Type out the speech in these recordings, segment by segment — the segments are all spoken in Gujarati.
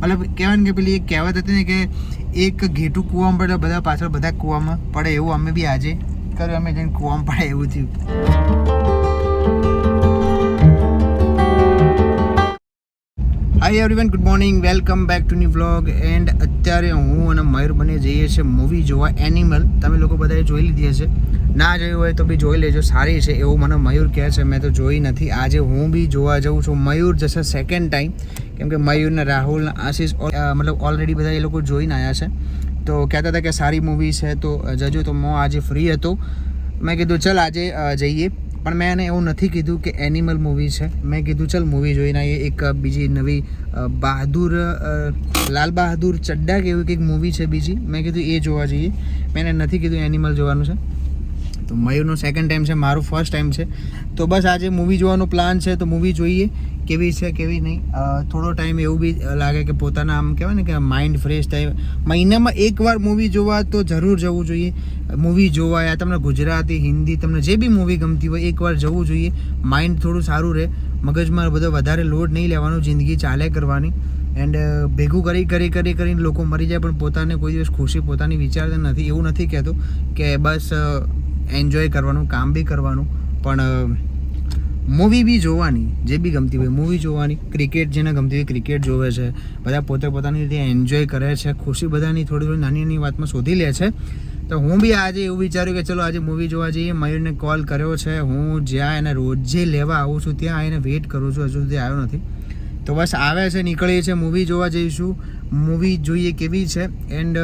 મતલબ કહેવાય ને કે પેલી એક કહેવત હતી ને કે એક ઘેટું કૂવામાં પડે બધા પાછળ બધા કૂવામાં પડે, એવું અમે બી આજે કર્યું, અમે જઈને કૂવામાં પડે એવું થયું. Hi everyone, good morning, welcome back to new vlog. And અત્યારે હું અને મયુર બને જઈએ છીએ મૂવી જોવા એનિમલ. તમે લોકો બધાએ જોઈ લીધી હશે, ના જોયું હોય તો બી જોઈ લેજો, સારી છે એવું મને મયુર કહે છે. મેં તો જોઈ નથી, આજે હું બી જોવા જાઉં છું. મયુર જશે સેકન્ડ ટાઈમ, કેમ કે મયુર ને રાહુલ ને આશીષ મતલબ ઓલરેડી બધા એ લોકો જોઈને આવ્યા છે, તો કહેતા હતા કે સારી મૂવી છે તો જજો. તો હું આજે ફ્રી હતો, મેં કીધું ચલ આજે જઈએ, પણ મેં એને એવું નથી કીધું કે એનિમલ મૂવી છે. મેં કીધું ચલ મૂવી જોઈને આવીએ. એક બીજી નવી લાલ બહાદુર ચડ્ડા કે એવી કંઈક મૂવી છે બીજી, મેં કીધું એ જોવા જઈએ. મેં એને નથી કીધું એનિમલ જોવાનું છે. તો મયુરનો સેકન્ડ ટાઈમ છે, મારું ફર્સ્ટ ટાઈમ છે, તો બસ આજે મૂવી જોવાનો પ્લાન છે. તો મૂવી જોઈએ કેવી છે કેવી નહીં. થોડો ટાઈમ એવું બી લાગે કે પોતાના આમ કહેવાય ને કે માઇન્ડ ફ્રેશ થાય. મહિનામાં એકવાર મૂવી જોવા તો જરૂર જવું જોઈએ. મૂવી જોવા યા તમને ગુજરાતી, હિન્દી, તમને જે બી મૂવી ગમતી હોય એકવાર જવું જોઈએ. માઇન્ડ થોડું સારું રહે, મગજમાં બધો વધારે લોડ નહીં લેવાનો, જિંદગી ચાલે કરવાની. એન્ડ ભેગું કરીને લોકો મરી જાય, પણ પોતાને કોઈ દિવસ ખુશી પોતાની વિચારતા નથી. એવું નથી કહેતો કે બસ એન્જોય કરવાનું, કામ બી કરવાનું, પણ મૂવી બી જોવાની, જે બી ગમતી હોય મૂવી જોવાની. ક્રિકેટ જેને ગમતી હોય ક્રિકેટ જોવે છે, બધા પોતે પોતાની રીતે એન્જોય કરે છે. ખુશી બધાની થોડી નાની નાની વાતમાં શોધી લે છે. તો હું બી આજે એવું વિચાર્યું કે ચલો આજે મૂવી જોવા જઈએ. મયુરને કોલ કર્યો છે, હું જ્યાં એને રોજે લેવા આવું છું ત્યાં આવીને વેઇટ કરું છું, હજુ સુધી આવ્યો નથી. તો બસ આવે છે, નીકળીએ છીએ, મૂવી જોવા જઈશું. મૂવી જોઈએ કેવી છે. એન્ડ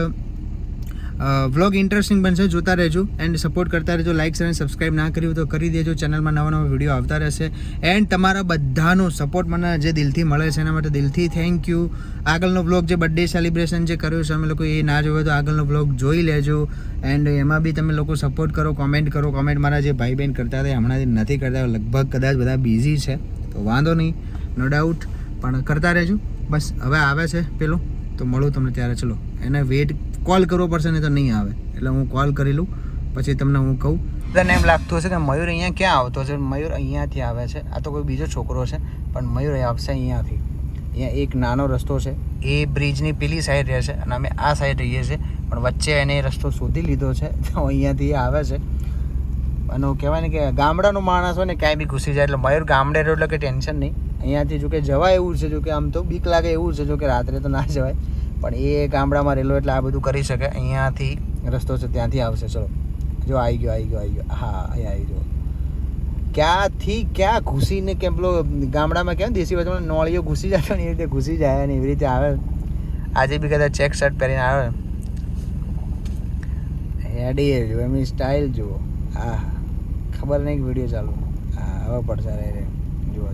વ્લોગ ઇન્ટરેસ્ટિંગ બનશે, જોતા રહેજો એન્ડ સપોર્ટ કરતા રહેજો. લાઇક શેર અને સબસ્ક્રાઈબ ના કર્યું તો કરી દેજો. ચેનલમાં નવા નવા વિડીયો આવતા રહેશે. એન્ડ તમારા બધાનો સપોર્ટ મને જે દિલથી મળે છે એના માટે દિલથી થેન્ક યુ. આગળનો વ્લોગ જે બર્થડે સેલિબ્રેશન જે કર્યું છે અમે લોકો, એ ના જોયો તો આગળનો વ્લોગ જોઈ લેજો. એન્ડ એમાં બી તમે લોકો સપોર્ટ કરો, કોમેન્ટ કરો. કોમેન્ટ મારા જે ભાઈ બહેન કરતા હતા હમણાંથી નથી કરતા, લગભગ કદાચ બધા બિઝી છે, તો વાંધો નહીં, નો ડાઉટ, પણ કરતા રહેજો. બસ હવે આવે છે પેલો, તો મળું તમને ત્યારે. ચલો એને વેટ કોલ કરવો પડશે ને તો નહીં આવે, એટલે હું કોલ કરી લઉં પછી તમને હું કહું. તને એમ લાગતું હશે કે મયુર અહીંયા ક્યાં આવતો છે? મયુર અહીંયાથી આવે છે. આ તો કોઈ બીજો છોકરો છે, પણ મયુર આવશે અહીંયાથી. અહીંયા એક નાનો રસ્તો છે, એ બ્રિજની પેલી સાઈડ રહે છે અને અમે આ સાઈડ રહીએ છીએ, પણ વચ્ચે એને રસ્તો શોધી લીધો છે, તો અહીંયાથી આવે છે. અને કહેવાય ને કે ગામડાનો માણસ હોય ને ક્યાંય બી ઘૂસી જાય, એટલે મયુર ગામડે રહ્યો એટલે કે ટેન્શન નહીં. અહીંયાથી જો કે જવાય એવું છે, જો કે આમ તો બીક લાગે એવું છે, જો કે રાત્રે તો ના જવાય, પણ એ ગામડામાં રહેલો એટલે આ બધું કરી શકે. અહીંયાથી રસ્તો છે, ત્યાંથી આવશે. ચલો જો આવી ગયો. હા અહીંયા આવી ગયો. ક્યાંથી ક્યાં ઘૂસીને કેમ પેલો ગામડામાં કેમ દેશી ભાષામાં નોળીઓ ઘૂસી જાય ને, એ રીતે ઘૂસી જાય ને એવી રીતે આવે. આજે બી કદાચ ચેક શર્ટ પહેરીને આવે. હેડી જો એમની સ્ટાઇલ જુઓ. હા ખબર નહીં કે વિડીયો ચાલુ. હા હવે પડશે રે. જુઓ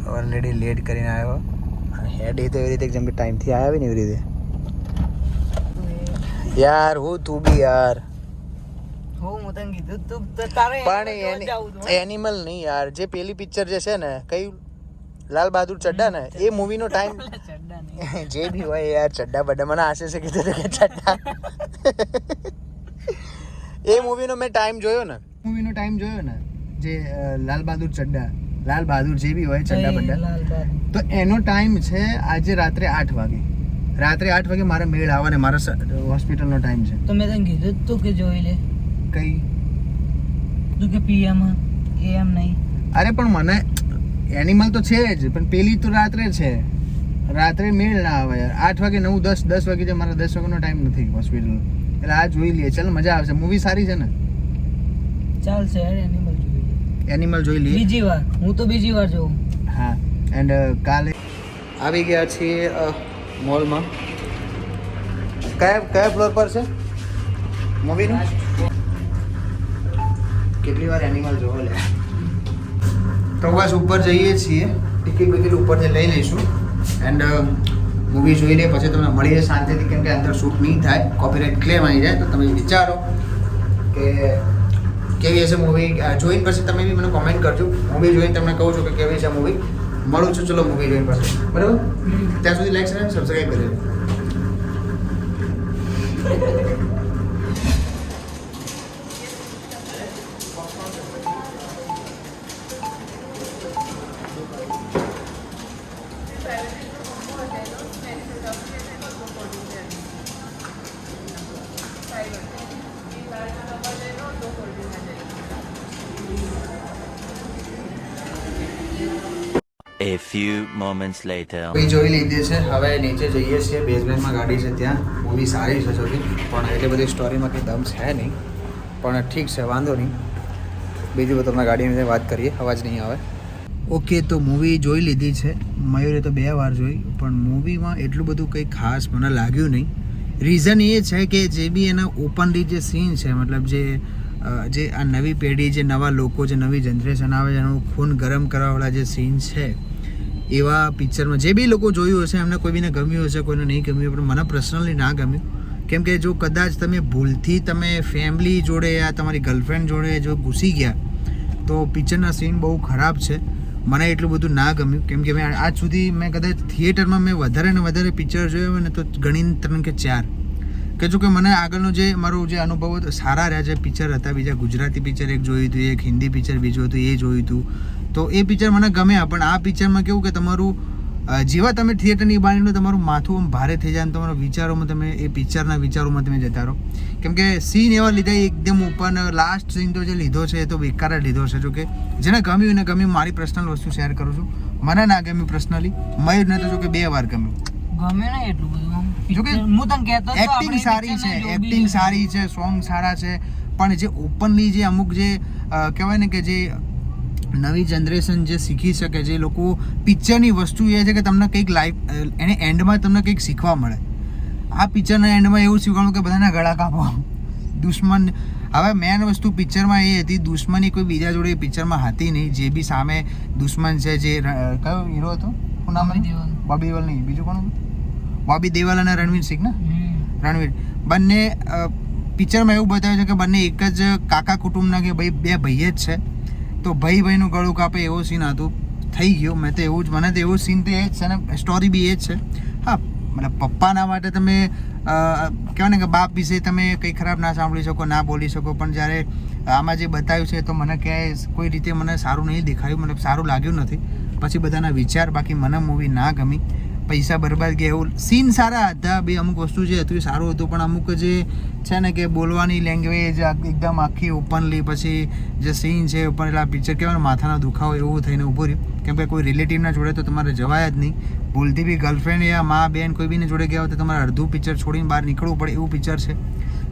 ઓલરેડી લેટ કરીને આવ્યો. હેડ એ તો એવી રીતે જેમ કે ટાઈમથી આવ્યા ને એવી રીતે. યાર હું તું બી યાર પણ એનિમલ નહીં યાર, જે પેલી પિક્ચર જે છે ને કઈ લાલ બહાદુર ચડ્ડા ને, એ મૂવીનો ટાઈમ જે બી હોય યાર, ચડ્ડા બડ્ડા મને આશે છે કીધું કે ચડ્ડા એ મૂવીનો મેં ટાઈમ જોયો ને, મૂવીનો ટાઈમ જોયો ને, જે લાલ બહાદુર ચડ્ડા, લાલ બહાદુર જે બી હોય ચડ્ડા બડ્ડા, તો એનો ટાઈમ છે આજે રાત્રે 8 વાગે. રાત્રે 8 વાગે મારે મેળ આવે ને મારા હોસ્પિટલનો ટાઈમ છે. તો મેં તને કીધું તું કે જોઈ લે. કઈ તું કે પીએમ એમ નહીં. અરે પણ મને એનિમલ તો છે જ, પણ પેલી તો રાત્રે છે, રાત્રે મેળ ના આવે યાર. 8 વાગે 9, 10 વાગે છે, મારા 10 વાગ્યાનો ટાઈમ નથી હોસ્પિટલ, એટલે આ જોઈ લઈએ. ચાલ મજા આવશે, મૂવી સારી છે ને, ચાલશે યાર. એનિમલ જોઈ લઈએ બીજી વાર. હું તો બીજી વાર જોઉં. હા. એન્ડ કાલે આવી ગયા છીએ મોલમાં. કયા ફ્લોર પર છે મૂવીનું? કેટલી વાર એનિમલ જોવો લે. તો બસ ઉપર જઈએ છીએ, ટિકિટ બિકિટ ઉપરથી લઈ લઈશું. એન્ડ મૂવી જોઈ લે પછી તમને મળીએ શાંતિથી, કેમ કે અંદર શૂટ નહીં થાય, કોપીરાઇટ ક્લેમ આવી જાય. તો તમે વિચારો કે કેવી હશે મૂવી. જોઈને પછી તમે બી મને કોમેન્ટ કરજો. મૂવી જોઈને તમને કહું છું કે કેવી છે મૂવી. મળું છું ચલો મૂવી જોઈને પછી, બરાબર? ત્યાં સુધી લાઈક શેર અને સબસ્ક્રાઈબ કરી દેજો. A few moments later. Movie જોઈ લીધી છે, હવે નીચે જઈએ છીએ. બેઝમેન્ટમાં ગાડી છે, ત્યાં મૂવી સારી છે જોકે, પણ એટલી બધી સ્ટોરીમાં કંઈ દમ છે નહીં, પણ ઠીક છે, વાંધો નહીં. બીજું તમને ગાડીની વાત કરીએ, અવાજ નહીં આવે. ઓકે, તો મૂવી જોઈ લીધી છે. મયુરે તો 2 વાર જોઈ, પણ મૂવીમાં એટલું બધું કંઈ ખાસ મને લાગ્યું નહીં. રીઝન એ છે કે જે બી એના ઓપનલી જે સીન છે, મતલબ જે આ નવી પેઢી, જે નવા લોકો, જે નવી જનરેશન આવે છે, એનું ખૂન ગરમ કરવાવાળા જે સીન છે, એવા પિક્ચરમાં જે બી લોકો જોયું હશે એમને કોઈ બીને ગમ્યું હશે, કોઈને નહીં ગમ્યું, પણ મને પર્સનલી ના ગમ્યું. કેમ કે જો કદાચ તમે ભૂલથી તમે ફેમિલી જોડે યા તમારી ગર્લફ્રેન્ડ જોડે જો ઘૂસી ગયા તો પિક્ચરના સીન બહુ ખરાબ છે. મને એટલું બધું ના ગમ્યું. કેમ કે મેં આજ સુધી મેં કદાચ થિયેટરમાં મેં વધારે ને વધારે પિક્ચર જોયો હોય ને તો ગણીને 3 કે 4, કે જો કે મને આગળનો જે મારો જે અનુભવ હતો સારા રહ્યા. જે પિક્ચર હતા બીજા, ગુજરાતી પિક્ચર એક જોયું હતું, એક હિન્દી પિક્ચર બીજું હતું એ જોયું હતું, તો એ પિક્ચર મને ગમ્યા. પણ આ પિક્ચરમાં કેવું કે તમારું જેવા તમે થિયેટરની બહાર નીકળો તમારું માથું આમ ભારે થઈ જાય અને તમારા વિચારોમાં તમે એ પિક્ચરના વિચારોમાં તમે જતા રહો. કેમ કે સીન એવા લીધા એકદમ ઉપર. લાસ્ટ સીન તો જે લીધો છે એ તો બેકાર જ લીધો છે. જો કે જેને ગમ્યું એને ગમ્યું. મારી પર્સનલ વસ્તુ શેર કરું છું, મને ના ગમ્યું પર્સનલી. મયુરને તો જો કે 2 વાર ગમ્યું. ગમે ને એટલું બધું. જો કે હું તને કહેતો હતો એક્ટિંગ સારી છે, એક્ટિંગ સારી છે, સોંગ સારા છે, પણ જે ઓપનલી જે અમુક જે કહેવાય ને કે જે નવી જનરેશન જે શીખી શકે, જે લોકો પિક્ચરની વસ્તુ એ છે કે તમને કંઈક લાઈફ એને એન્ડમાં તમને કંઈક શીખવા મળે. આ પિક્ચરના એન્ડમાં એવું શીખવાનું કે બધાના ગળા કાપો, દુશ્મન. હવે મેન વસ્તુ પિક્ચરમાં એ હતી, દુશ્મની કોઈ બીજા જોડે પિક્ચરમાં હતી નહીં. જે બી સામે દુશ્મન છે, જે કયો હીરો હતો, શું નામ? બોબી દેઓલ નહીં, બીજું કોણ? બોબી દેઓલ અને રણવીર સિંહ ને, રણવીર, બંને પિક્ચરમાં એવું બતાવ્યું છે કે બંને એક જ કાકા કુટુંબના કે ભાઈ 2 ભાઈ જ છે. તો ભાઈનું ગળું કાપે એવો સીન હતું. થઈ ગયો. મેં તો એવું જ, મને તો એવું સીન તો એ જ છે ને, સ્ટોરી બી એ જ છે. હા, મતલબ પપ્પાના માટે તમે કહેવાય ને કે બાપ વિશે તમે કંઈ ખરાબ ના સાંભળી શકો, ના બોલી શકો, પણ જ્યારે આમાં જે બતાવ્યું છે તો મને ક્યાંય કોઈ રીતે મને સારું નહીં દેખાયું, મતલબ સારું લાગ્યું નથી. પછી બધાના વિચાર, બાકી મને મૂવી ના ગમી. પૈસા બરબાદ ગયા એવું. સીન સારા હતા, બે અમુક વસ્તુ જે હતું એ સારું હતું, પણ અમુક જે છે ને કે બોલવાની લેંગ્વેજ એકદમ આખી ઓપનલી, પછી જે સીન છે ઉપર એટલે પિક્ચર કહેવાય માથાનો દુખાવો એવું થઈને ઊભું રહ્યું. કેમ કે કોઈ રિલેટિવના જોડે તો તમારે જવાય જ નહીં. ભૂલથી બી ગર્લફ્રેન્ડ યા મા બેન કોઈ બીને જોડે ગયા હોય તો તમારે અડધું પિક્ચર છોડીને બહાર નીકળવું પડે એવું પિક્ચર છે.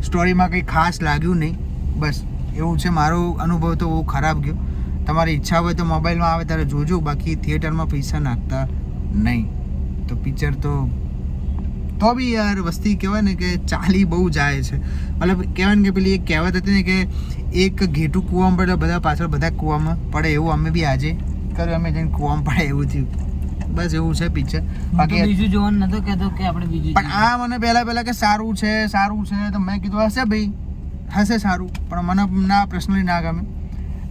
સ્ટોરીમાં કંઈ ખાસ લાગ્યું નહીં, બસ એવું છે. મારો અનુભવ તો બહુ ખરાબ ગયો. તમારી ઈચ્છા હોય તો મોબાઈલમાં આવે ત્યારે જોજો, બાકી થિયેટરમાં પૈસા નાખતા નહીં. તો પિક્ચર તો બી યાર વસ્તી કહેવાય ને કે ચાલી બહુ જાય છે. મતલબ કહેવાય ને કે પેલી એક કહેવત હતી ને કે એક ઘેટું કૂવામાં પડે બધા પાછળ બધા કૂવામાં પડે, એવું અમે બી આજે કર્યું. અમે જઈને કૂવામાં પડે એવું થયું. બસ એવું છે પિક્ચર. બાકી બીજું જોવાનું નતો કહેતો કે આપણે બીજું, પણ આ મને પહેલા કે સારું છે તો મેં કીધું હશે ભાઈ, હશે સારું, પણ મને ના પર્સનલી ના ગમે.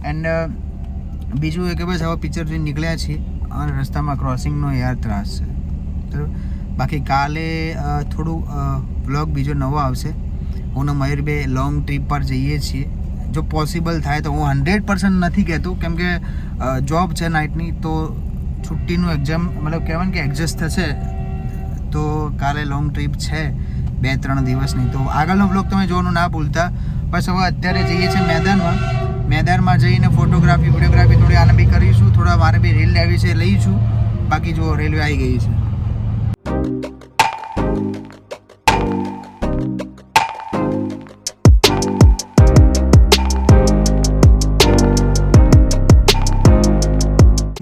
એન્ડ બીજું એ કે બસ હવે પિક્ચર જોઈને નીકળ્યા છીએ અને રસ્તામાં ક્રોસિંગનો યાર ત્રાસ છે. બાકી કાલે થોડું વ્લોગ બીજો નવો આવશે. હું ને મયુર બે લોંગ ટ્રીપ પર જઈએ છીએ. જો પોસિબલ થાય તો, હું 100% નથી કહેતો કેમ કે જોબ છે નાઇટની, તો છુટ્ટીનું એક્ઝામ મતલબ કહેવાય કે એડજસ્ટ થશે તો કાલે લોંગ ટ્રીપ છે 2-3 દિવસની. તો આગળનો વ્લોગ તમે જોવાનું ના ભૂલતા. બસ હવે અત્યારે જઈએ છીએ મેદાનમાં જઈને ફોટોગ્રાફી વિડીયોગ્રાફી થોડી આને બી કરીશું. થોડા મારે બી રીલ લેવી છે, લઈશું. બાકી જો રેલવે આવી ગઈ છે.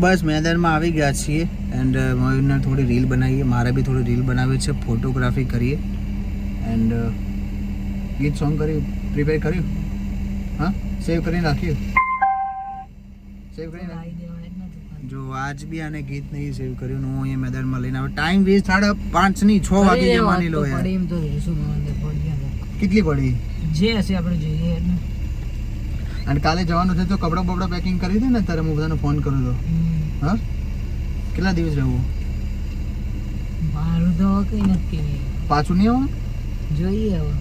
બસ મેદાનમાં આવી ગયા છીએ એન્ડ મયુરને થોડી રીલ બનાવીએ, મારે બી થોડી રીલ બનાવી છે, ફોટોગ્રાફી કરીએ એન્ડ ગીત સોંગ કર્યું, પ્રિપેર કર્યું, હા સેવ કરીને રાખ્યું, સેવ કરીને જો આજ બી આને ગીત નહીં સેવ કર્યું. હું અહીંયા મેદાનમાં લઈને આવ્યો. ટાઈમ વેસ્ટ 5:30 નહીં 6 વાગે જવાની લો યાર. કેટલી પડી જે હશે આપણે જોઈએ. અને કાલે જવાનું છે તો કપડાં બપડા પેકિંગ કરી દે ને, તારે હું બધાને ફોન કરું તો. હા, કેટલા દિવસ રહેવું? મારું તો કઈ નક્કી નહીં. પાછું નહીં આવવાનું? જોઈએ હવે.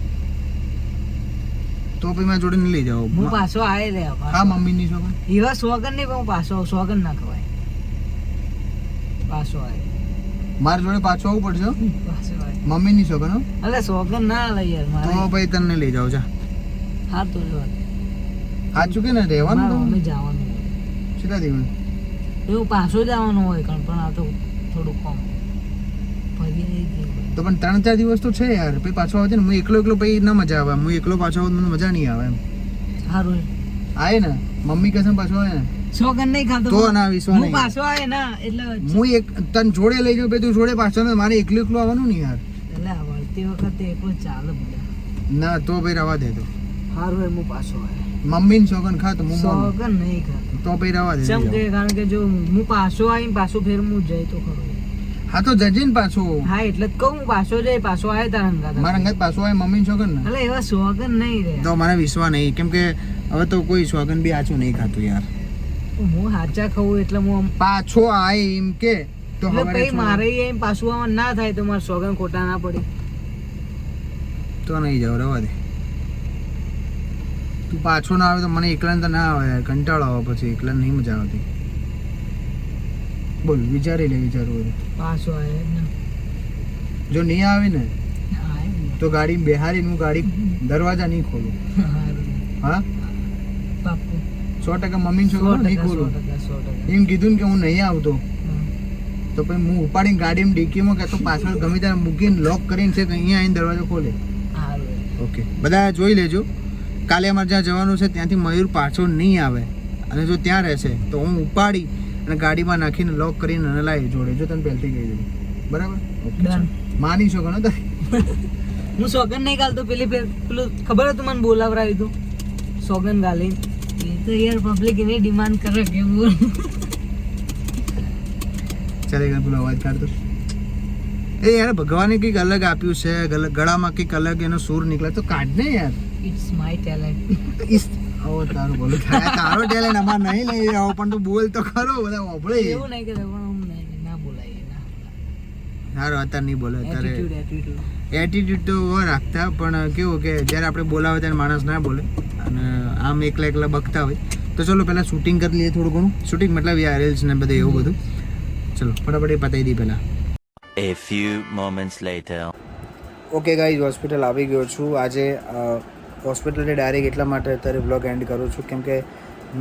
તો પછી મેં જોડે નહીં લઈ જાવ. હું પાછો આવે રે. હા, મમ્મીની શોખ એવા સોગન નહીં, પણ હું પાછો સોગન ના ખવાય. પાછો આવે. મારા જોડે પાછું આવવું પડશે હો. પાછો આવે. મમ્મીની સોગન હો. અલે સોગન ના લઈ યાર તો મારે ભાઈ તને લઈ જાઉં જા. હા તો લો સાચું કે ને રહેવાનું તો અમે જવાનું હોય. કેટલા દિવસ એવું પાછો જવાનું હોય પણ આ તો થોડું કમ ફરી આવી ગયું. તો પણ 3-4 દિવસ તો છે યાર. પછી પાછો આવે છે ને હું એકલો પછી ના મજા આવે. હું એકલો પાછો આવું મને મજા નહીં આવે એમ. સારું આવે ને મમ્મી કસમ પાછો આવે ને સોગન નહીં ખાતો તો ના વિશ્વાસ હું નહીં. પાછો આવે ના એટલે હું એક તને જોડે લઈ જાઉં પછી તું જોડે પાછો ને મારે એકલું એકલું આવવાનું ને યાર. એટલે આ વળતી વખતે એકલો ચાલે બધા. ના તો ભાઈ રવા દે તો. સારું હોય હું પાછો આવે. મમ્મીની સોગન ખા તો હું સોગન નહીં ખાતો. તો ભાઈ રવા દે. ચમ કે કારણ કે જો હું પાછો આવીને પાછો ફેર હું જઈ તો ખરો. હા તો જજે ને પાછો. હા એટલે જ કહું હું પાછો જાય પાછો આવે તારા અંગાત. મારા અંગત પાછો આવે મમ્મીની સોગન ને એટલે એવા સોગન નહીં રે. તો મને વિશ્વાસ નહીં કેમ કે હવે તો કોઈ સોગન બી આછું નહીં ખાતું યાર. હું હાચા ખાઉં એટલે હું આમ પાછો આવે એમ કે તો એટલે હવારે પછી છોડ- મારે એમ પાછું આવવાનું ના થાય તો મારે સોગન ખોટા ના પડે. તો નહીં જાવ રવા દે. તું પાછો ના આવે તો મને એકલા તો ના આવે યાર. કંટાળો આવે પછી એકલા નહીં મજા આવતી. બોલ વિચારી લે વિચારવું હોય તો. પાછો આવે જ ને. જો નહીં આવે ને આવે ને. તો ગાડી બેહારીને હું ગાડી દરવાજા નહીં ખોલું. હારું. હા પાક્કું. 100% મમ્મીને છોકરો નહીં 100%, ખોલું. 100%. એમ કીધું ને કે હું નહીં આવતો હા. તો પછી હું ઉપાડીને ગાડીમાં ડીકીમાં કે તો પાછળ ગમે ત્યારે મૂકીને લોક કરીને છે કે અહીંયા આવીને દરવાજો ખોલે. હારું. ઓકે બધા જોઈ લેજો. કાલે અમારે જ્યાં જવાનું છે ત્યાંથી મયુર પાછો નહીં આવે અને જો ત્યાં રહેશે તો હું ઉપાડી અને ગાડીમાં નાખીને લોક કરીને અને લાવી જોડે જો તને પહેલથી કહી દઉં બરાબર. Okay Done. માની છો ઘણો તારે. હું સોગન નહીં ગાલતો પેલી પેલું ખબર હતું મને બોલાવરાવ્યું હતું સોગન ગાલીને. એ તો યાર પબ્લિક એની ડિમાન્ડ કરે કે બોલ. ચાલે ગયો પેલો અવાજ કાઢતો. એ યાર ભગવાને કંઈક અલગ આપ્યું છે ગળામાં કંઈક અલગ એનો સૂર નીકળે તો કાઢ ને યાર. It's my talent. ઓ તારું બોલું થાય તારો ટેલેન્ટ અમાર નહીં લઈ રહ્યો પણ તું બોલ તો ખરો બધા વાપરે. એવું નહીં કે પણ આમ નહીં ના બોલાય ના. સારું અત્યારે નહીં બોલે અત્યારે એટીટ્યુડ. એટીટ્યુડ તો રાખતા પણ કેવું કે જ્યારે આપણે બોલાવે ત્યારે માણસ ના બોલે અને આમ એકલા એકલા બકતા હોય. તો ચલો પહેલાં શૂટિંગ કરી લઈએ થોડું ઘણું. શૂટિંગ મતલબ યાર રીલ્સ ને બધું એવું બધું. ચલો ફટાફટ એ પતાવી દઈએ પહેલાં. A few moments later. Okay guys hospital આવી ગયો છું. આજે હોસ્પિટલે ડાયરેક્ટ એટલા માટે અત્યારે બ્લોગ એન્ડ કરું છું કેમ કે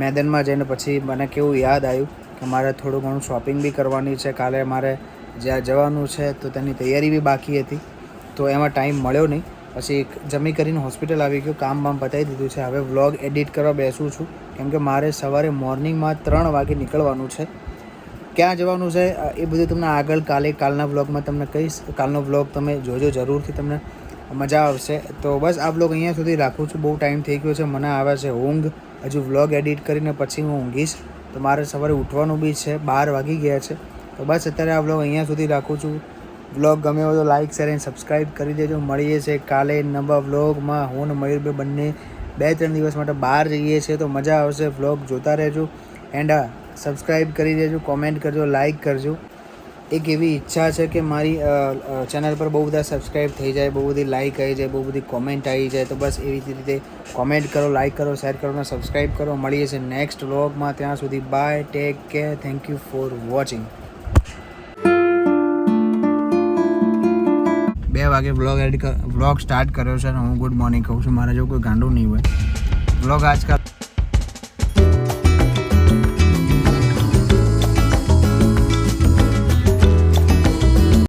મેદાનમાં જઈને પછી મને કેવું યાદ આવ્યું કે મારે થોડું ઘણું શોપિંગ બી કરવાની છે. કાલે મારે જ્યાં જવાનું છે તો તેની તૈયારી બી બાકી હતી તો એમાં ટાઈમ મળ્યો નહીં. પછી જમી કરીને હોસ્પિટલ આવી ગયો. કામ બામ પતાવી દીધું છે. હવે વ્લોગ એડિટ કરવા બેસું છું કેમ કે મારે સવારે મોર્નિંગમાં 3 વાગે નીકળવાનું છે. ક્યાં જવાનું છે એ બધું તમને આગળ કાલના વ્લોગમાં તમને કહીશ. કાલનો વ્લોગ તમે જોજો જરૂરથી, તમને મજા આવશે. તો બસ આ વ્લોગ અહીંયા સુધી રાખું છું. બહુ ટાઈમ થઈ ગયો છે. મને આવે છે ઊંઘ. હજુ વ્લોગ એડિટ કરીને પછી હું ઊંઘીશ. તો મારે સવારે ઉઠવાનું બી છે. 12 વાગી ગયા છે. તો બસ અત્યારે આ વ્લોગ અહીંયા સુધી રાખું છું. વ્લોગ ગમે હોય તો લાઇક શેર અને સબસ્ક્રાઈબ કરી દેજો. મળીએ છીએ કાલે નવા વ્લોગમાં. હું અને મયુરભાઈ બંને 2-3 દિવસ માટે બહાર જઈએ છીએ તો મજા આવશે. વ્લોગ જોતા રહેજો એન્ડ સબસ્ક્રાઈબ કરી દેજો, કોમેન્ટ કરજો, લાઇક કરજો. એક એવી ઈચ્છા છે કે મારી ચેનલ પર બહુ બધા સબસ્ક્રાઈબ થઈ જાય, બહુ બધી લાઇક આવી જાય, બહુ બધી કોમેન્ટ આવી જાય. તો બસ એવી જ રીતે કોમેન્ટ કરો, લાઇક કરો, શેર કરો અને સબસ્ક્રાઈબ કરો. મળીએ છીએ નેક્સ્ટ વ્લોગમાં. ત્યાં સુધી bye, take care, thank you for watching. 2 વાગે વ્લોગ સ્ટાર્ટ કર્યો છે અને હું ગુડ મોર્નિંગ કહું છું. મારા જો કોઈ ગાંડું નહીં હોય વ્લોગ આજકાલ